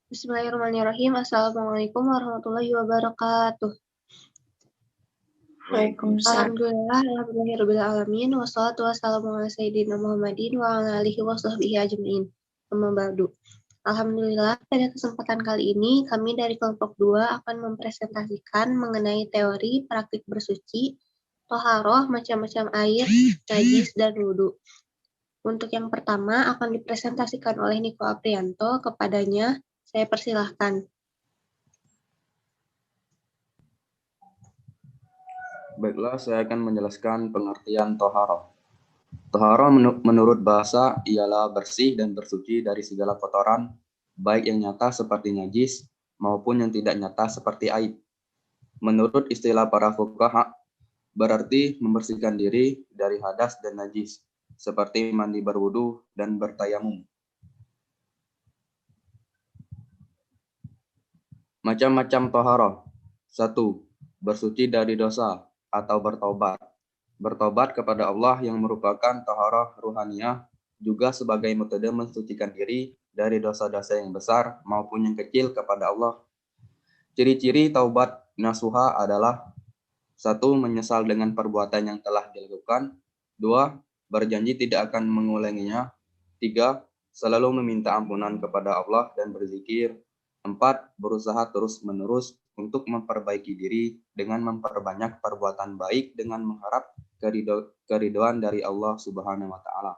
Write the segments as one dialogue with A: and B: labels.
A: Bismillahirrahmanirrahim. Assalamualaikum warahmatullahi wabarakatuh.
B: Waalaikumsalam.
A: Alhamdulillahirrahmanirrahim. Wassalatu wassalamu ala sayyidina Muhammadin wa ala alihi wa sahbihi ajma'in. Amma ba'du. Alhamdulillah, pada kesempatan kali ini kami dari kelompok 2 akan mempresentasikan mengenai teori praktik bersuci, toharoh, macam-macam air, najis, dan wudhu. Untuk yang pertama akan dipresentasikan oleh Niko Aprianto. Kepadanya saya persilahkan.
C: Baiklah, saya akan menjelaskan pengertian toharoh. Toharoh menurut bahasa ialah bersih dan bersuci dari segala kotoran, baik yang nyata seperti najis maupun yang tidak nyata seperti aib. Menurut istilah para fuqaha, berarti membersihkan diri dari hadas dan najis, seperti mandi berwudu dan bertayamum. Macam-macam toharoh. 1. Bersuci dari dosa atau bertobat. Bertobat kepada Allah yang merupakan toharoh ruhaniyah, juga sebagai metode mensucikan diri dari dosa-dosa yang besar maupun yang kecil kepada Allah. Ciri-ciri taubat nasuha adalah 1. Menyesal dengan perbuatan yang telah dilakukan. 2. Berjanji tidak akan mengulanginya. 3. Selalu meminta ampunan kepada Allah dan berzikir. 4. Berusaha terus-menerus untuk memperbaiki diri dengan memperbanyak perbuatan baik dengan mengharap keridhaan dari Allah Subhanahu wa Ta'ala.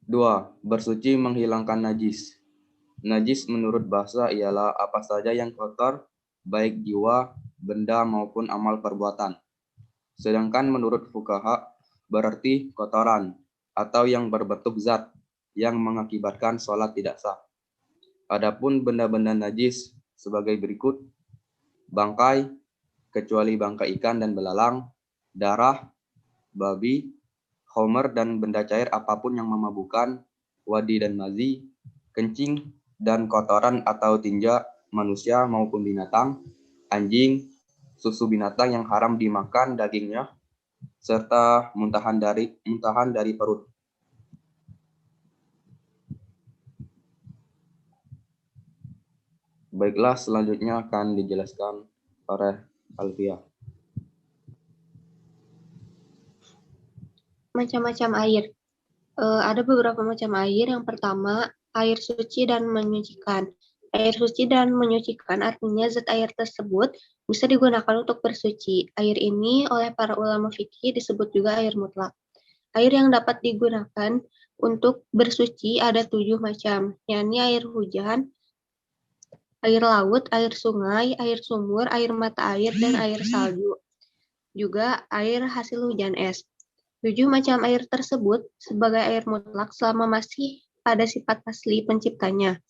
C: Dua, bersuci menghilangkan najis. Najis menurut bahasa ialah apa saja yang kotor, baik jiwa, benda maupun amal perbuatan. Sedangkan menurut fuqaha berarti kotoran atau yang berbentuk zat yang mengakibatkan sholat tidak sah. Adapun benda-benda najis sebagai berikut: bangkai, kecuali bangkai ikan dan belalang, darah, babi, homer dan benda cair apapun yang memabukkan, wadi dan mazi, kencing dan kotoran atau tinja manusia maupun binatang, anjing, susu binatang yang haram dimakan dagingnya, serta muntahan dari perut. Baiklah, selanjutnya akan dijelaskan oleh Alfia.
A: Macam-macam air. Ada beberapa macam air. Yang pertama, air suci dan menyucikan. Air suci dan menyucikan artinya zat air tersebut bisa digunakan untuk bersuci. Air ini oleh para ulama fikih disebut juga air mutlak. Air yang dapat digunakan untuk bersuci ada 7 macam, yakni air hujan, air laut, air sungai, air sumur, air mata air, dan air salju. Juga air hasil hujan es. 7 macam air tersebut sebagai air mutlak selama masih pada sifat asli penciptanya.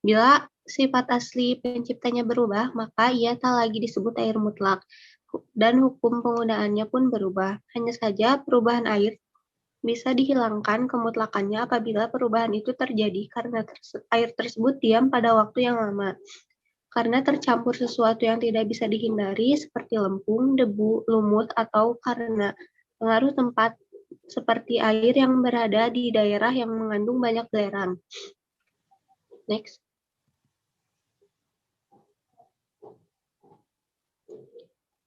A: Bila sifat asli penciptanya berubah, maka ia tak lagi disebut air mutlak. Dan hukum penggunaannya pun berubah. Hanya saja perubahan air bisa dihilangkan kemutlakannya apabila perubahan itu terjadi karena air tersebut diam pada waktu yang lama. Karena tercampur sesuatu yang tidak bisa dihindari seperti lempung, debu, lumut, atau karena pengaruh tempat seperti air yang berada di daerah yang mengandung banyak belerang. Next.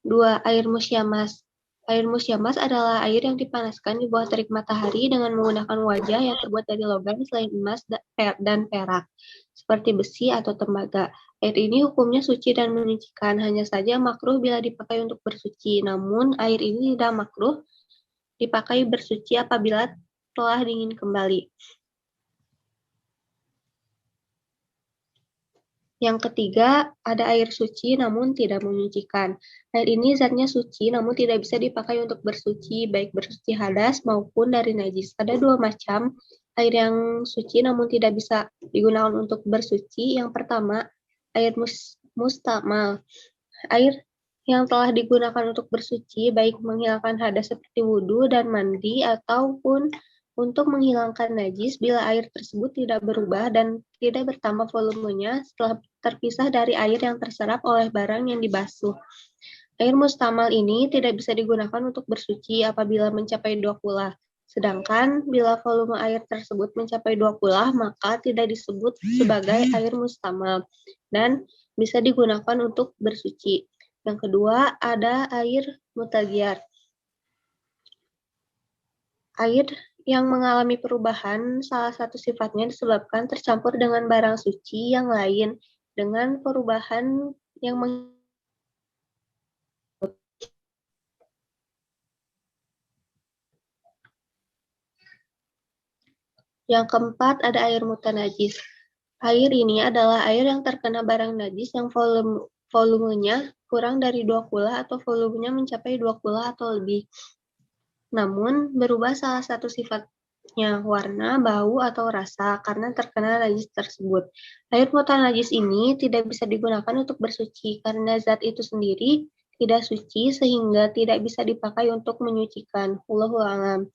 A: Dua, air musyamas. Air musyamas adalah air yang dipanaskan di bawah terik matahari dengan menggunakan wajah yang terbuat dari logam selain emas dan perak, seperti besi atau tembaga. Air ini hukumnya suci dan menyucikan, hanya saja makruh bila dipakai untuk bersuci. Namun, air ini tidak makruh dipakai bersuci apabila telah dingin kembali. Yang ketiga, ada air suci namun tidak menyucikan. Air ini zatnya suci namun tidak bisa dipakai untuk bersuci, baik bersuci hadas maupun dari najis. Ada 2 macam air yang suci namun tidak bisa digunakan untuk bersuci. Yang pertama, air mustamal. Air yang telah digunakan untuk bersuci, baik menghilangkan hadas seperti wudhu dan mandi, ataupun untuk menghilangkan najis bila air tersebut tidak berubah dan tidak bertambah volumenya setelah terpisah dari air yang terserap oleh barang yang dibasuh. Air mustamal ini tidak bisa digunakan untuk bersuci apabila mencapai 2 kula. Sedangkan bila volume air tersebut mencapai 2 kula, maka tidak disebut sebagai air mustamal dan bisa digunakan untuk bersuci. Yang kedua, ada air mutaghiyar. Air yang mengalami perubahan, salah satu sifatnya disebabkan tercampur dengan barang suci yang lain dengan perubahan yang Yang keempat, ada air mutanajis. Air ini adalah air yang terkena barang najis yang volumenya kurang dari 2 kula atau volumenya mencapai 2 kula atau lebih. Namun, berubah salah satu sifatnya, warna, bau, atau rasa karena terkena najis tersebut. Air mutanajis ini tidak bisa digunakan untuk bersuci karena zat itu sendiri tidak suci sehingga tidak bisa dipakai untuk menyucikan. Wallahu a'lam.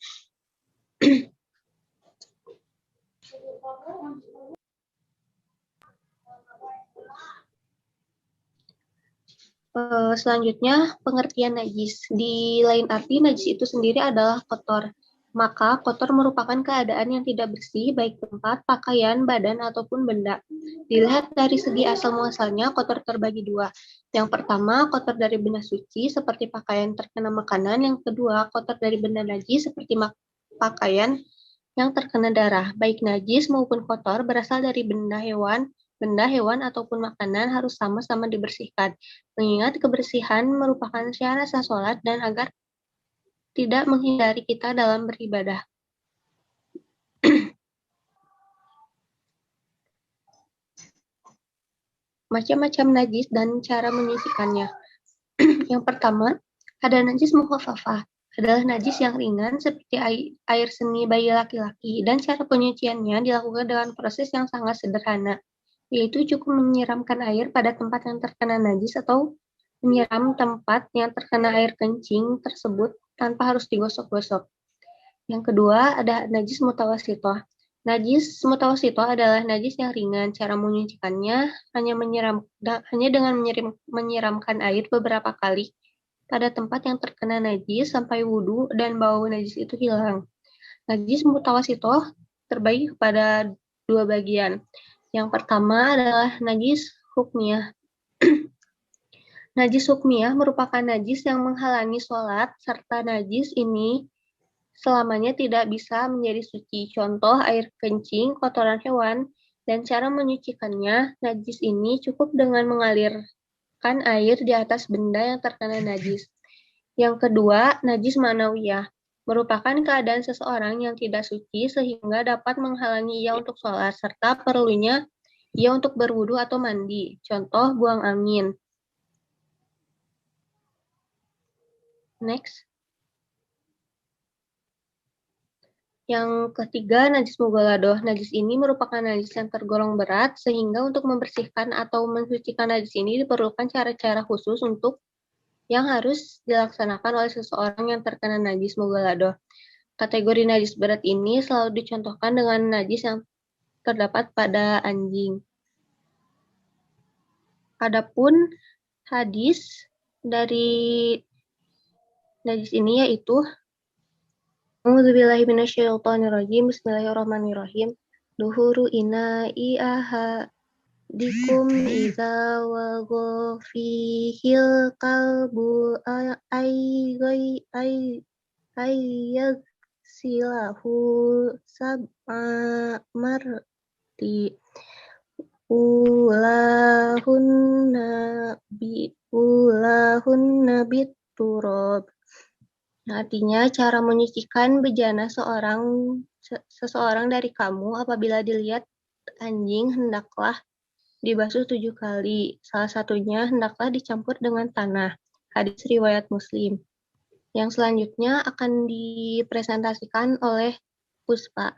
A: Selanjutnya, pengertian najis. Di lain arti, najis itu sendiri adalah kotor. Maka, kotor merupakan keadaan yang tidak bersih, baik tempat, pakaian, badan, ataupun benda. Dilihat dari segi asal-muasalnya, kotor terbagi dua. Yang pertama, kotor dari benda suci, seperti pakaian terkena makanan. Yang kedua, kotor dari benda najis, seperti pakaian yang terkena darah. Baik najis maupun kotor berasal dari benda hewan ataupun makanan harus sama-sama dibersihkan. Mengingat kebersihan merupakan syarat sah sholat dan agar tidak menghindari kita dalam beribadah. Macam-macam najis dan cara menyucikannya. Yang pertama, ada najis mukhafafah. Adalah najis yang ringan seperti air seni bayi laki-laki dan cara penyuciannya dilakukan dengan proses yang sangat sederhana, yaitu cukup menyiramkan air pada tempat yang terkena najis atau menyiram tempat yang terkena air kencing tersebut tanpa harus digosok-gosok. Yang kedua, ada najis mutawasitoh. Najis mutawasitoh adalah najis yang ringan. Cara menyucikannya hanya dengan menyiramkan air beberapa kali pada tempat yang terkena najis sampai wudhu dan bau najis itu hilang. Najis mutawasitoh terbagi kepada dua bagian. Yang pertama adalah najis hukmiyah. Najis hukmiyah merupakan najis yang menghalangi sholat, serta najis ini selamanya tidak bisa menjadi suci. Contoh, air kencing, kotoran hewan, dan cara menyucikannya. Najis ini cukup dengan mengalirkan air di atas benda yang terkena najis. Yang kedua, najis ma'nawiyah. Merupakan keadaan seseorang yang tidak suci sehingga dapat menghalangi ia untuk sholat, serta perlunya ia untuk berwudu atau mandi. Contoh, buang angin. Next. Yang ketiga, najis mughaladoh. Najis ini merupakan najis yang tergolong berat, sehingga untuk membersihkan atau mensucikan najis ini diperlukan cara-cara khusus yang harus dilaksanakan oleh seseorang yang terkena najis mughaladoh. Kategori najis berat ini selalu dicontohkan dengan najis yang terdapat pada anjing. Adapun hadis dari najis ini yaitu A'udzubillahiminasyaitonirrajim. Bismillahirrahmanirrahim. Duhuru ina'i ahadikum idza wagha fihil qalbu ayyagsilahu sab'a marti ulahunna biturab. Artinya, cara menyucikan bejana seseorang dari kamu apabila dilihat anjing hendaklah dibasuh 7 kali. Salah satunya hendaklah dicampur dengan tanah. Hadis riwayat Muslim. Yang selanjutnya akan dipresentasikan oleh Puspa.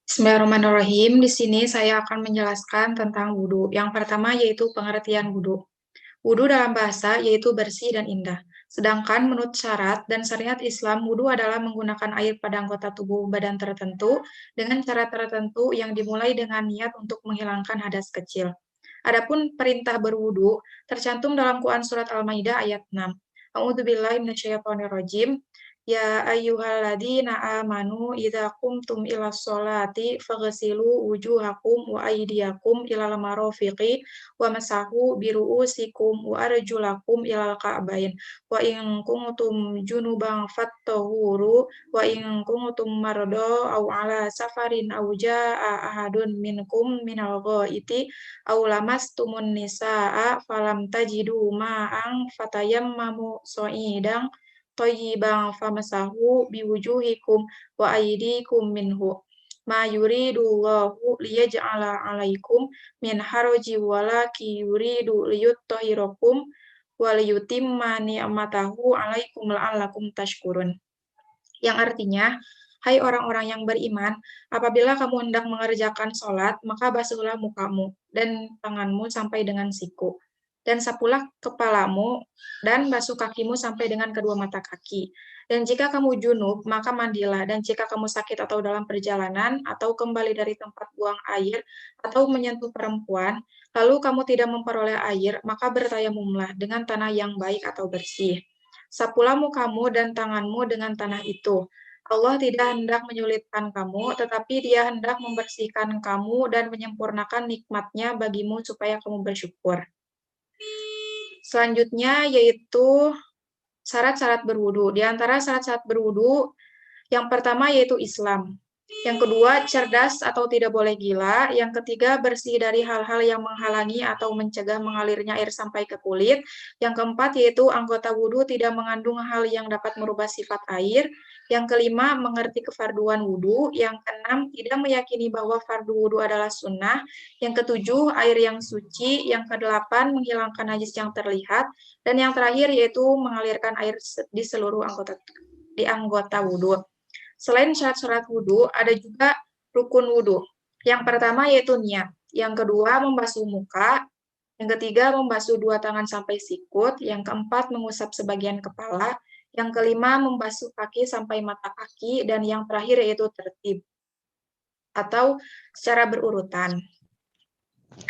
B: Bismillahirrahmanirrahim. Di sini saya akan menjelaskan tentang wudhu. Yang pertama yaitu pengertian wudhu. Wudhu dalam bahasa yaitu bersih dan indah. Sedangkan menurut syarat dan syariat Islam, wudhu adalah menggunakan air pada anggota tubuh badan tertentu dengan cara tertentu yang dimulai dengan niat untuk menghilangkan hadas kecil. Adapun perintah berwudhu tercantum dalam Quran Surat Al-Maidah ayat 6. A'udzubillahi minasyaitonirrajim. Ya ayyuhalladzina amanu idza qumtum ilas sholati faghsilu wujuhakum wa aydiyakum ilal marafiqi wa masahu biru'usikum wa arjulakum ilal ka'bain wa in kuntum junuban fattahuru wa in kuntum marda aw ala safarin aw jaa ahadun minkum minal ghaiti aw lamastumun nisaa falam tajidu ma'an fatayammamu sha'idan thayyiban famasahu biwujuhikum wa aydikum minhu ma yuridullahu liyaj'ala 'alaikum min haraji walaki yuridu liyutahhirakum wa liyutimma ni'matahu 'alaikum la'allakum tashkurun. Yang artinya, hai orang-orang yang beriman, apabila kamu hendak mengerjakan sholat, maka basuhlah mukamu dan tanganmu sampai dengan siku. Dan sapulah kepalamu dan basuh kakimu sampai dengan kedua mata kaki. Dan jika kamu junub, maka mandilah. Dan jika kamu sakit atau dalam perjalanan, atau kembali dari tempat buang air, atau menyentuh perempuan, lalu kamu tidak memperoleh air, maka bertayamumlah dengan tanah yang baik atau bersih. Sapulah mukamu dan tanganmu dengan tanah itu. Allah tidak hendak menyulitkan kamu, tetapi Dia hendak membersihkan kamu dan menyempurnakan nikmat-Nya bagimu supaya kamu bersyukur. Selanjutnya yaitu syarat-syarat berwudu. Di antara syarat-syarat berwudu, yang pertama yaitu Islam. Yang kedua, cerdas atau tidak boleh gila. Yang ketiga, bersih dari hal-hal yang menghalangi atau mencegah mengalirnya air sampai ke kulit. Yang keempat, yaitu anggota wudhu tidak mengandung hal yang dapat merubah sifat air. Yang kelima, mengerti kefarduan wudhu. Yang keenam, tidak meyakini bahwa fardu wudhu adalah sunnah. Yang ketujuh, air yang suci. Yang kedelapan, menghilangkan najis yang terlihat. Dan yang terakhir, yaitu mengalirkan air di seluruh anggota wudhu. Selain syarat-syarat wudhu, ada juga rukun wudhu. Yang pertama yaitu niat. Yang kedua, membasuh muka. Yang ketiga, membasuh dua tangan sampai sikut. Yang keempat, mengusap sebagian kepala. Yang kelima, membasuh kaki sampai mata kaki. Dan yang terakhir yaitu tertib atau secara berurutan.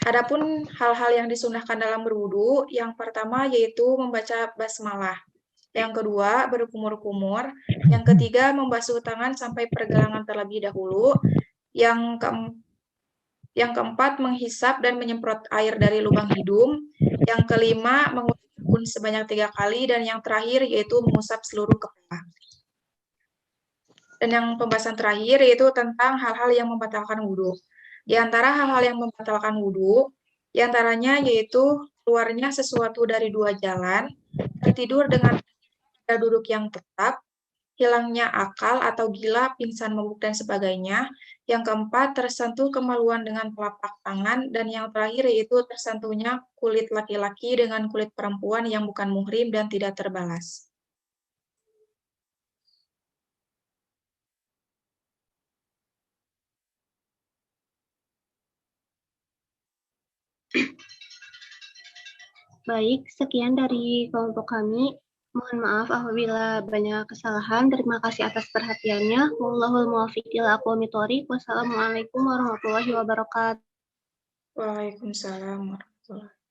B: Adapun hal-hal yang disunahkan dalam berwudu, yang pertama yaitu membaca basmalah. Yang kedua, berkumur-kumur. Yang ketiga, membasuh tangan sampai pergelangan terlebih dahulu. Yang keempat, menghisap dan menyemprot air dari lubang hidung. Yang kelima, mengusap sebanyak 3 kali. Dan yang terakhir, yaitu mengusap seluruh kepala. Dan yang pembahasan terakhir, yaitu tentang hal-hal yang membatalkan wudhu. Di antara hal-hal yang membatalkan wudhu, di antaranya yaitu keluarnya sesuatu dari 2 jalan, tertidur dengan duduk yang tetap, hilangnya akal atau gila, pingsan, mabuk, dan sebagainya. Yang keempat, tersentuh kemaluan dengan telapak tangan. Dan yang terakhir yaitu tersentuhnya kulit laki-laki dengan kulit perempuan yang bukan muhrim dan tidak terbalas.
A: Baik, sekian dari kelompok kami. Mohon maaf apabila banyak kesalahan. Terima kasih atas perhatiannya. Wallahul muwaffiq ila aqwamit thoriq. Wassalamualaikum warahmatullahi wabarakatuh.
B: Waalaikumsalam warahmatullahi wabarakatuh.